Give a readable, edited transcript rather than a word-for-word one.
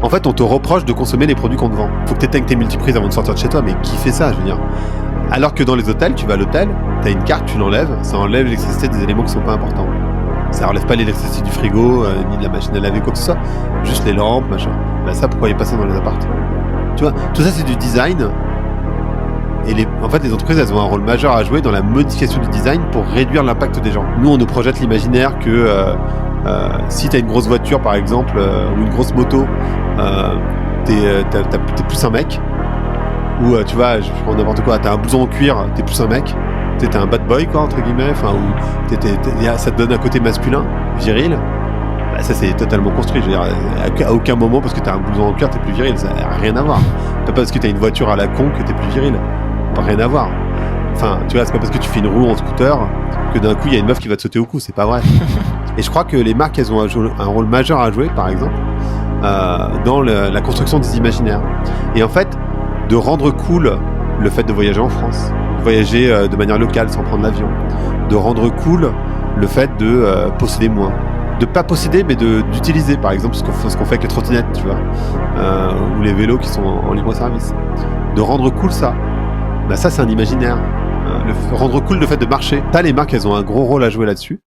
En fait, on te reproche de consommer les produits qu'on te vend. Faut que tu éteignes tes multiprises avant de sortir de chez toi, mais qui fait ça, je veux dire? Alors que dans les hôtels, tu vas à l'hôtel, t'as une carte, tu l'enlèves, ça enlève l'électricité des éléments qui sont pas importants. Ça enlève pas l'électricité du frigo, ni de la machine à laver, quoi que ce soit. Juste les lampes, machin. Bah ça, pourquoi il n'y a pas ça dans les appartements? Tu vois, tout ça, c'est du design. Et en fait, les entreprises, elles ont un rôle majeur à jouer dans la modification du design pour réduire l'impact des gens. Nous, on nous projette l'imaginaire que si tu as une grosse voiture, par exemple, ou une grosse moto, t'es plus un mec. Ou tu vois, je prends n'importe quoi, t'as un blouson en cuir, t'es plus un mec. T'es un bad boy, quoi, entre guillemets. Enfin, ça te donne un côté masculin, viril. Bah, ça, c'est totalement construit. Je veux dire, à aucun moment, parce que t'as un blouson en cuir, t'es plus viril. Ça n'a rien à voir. Pas parce que t'as une voiture à la con que t'es plus viril. Pas rien à voir. Enfin, tu vois, c'est pas parce que tu fais une roue en scooter que d'un coup, il y a une meuf qui va te sauter au cou. C'est pas vrai. Et je crois que les marques, elles ont un rôle majeur à jouer, par exemple, dans la construction des imaginaires. Et en fait, de rendre cool le fait de voyager en France, de voyager de manière locale sans prendre l'avion, de rendre cool le fait de posséder moins, de pas posséder mais d'utiliser, par exemple ce qu'on fait avec les trottinettes, tu vois, ou les vélos qui sont en libre service, de rendre cool ça. Bah ça, c'est un imaginaire. Rendre cool le fait de marcher. Ça, les marques, elles ont un gros rôle à jouer là-dessus.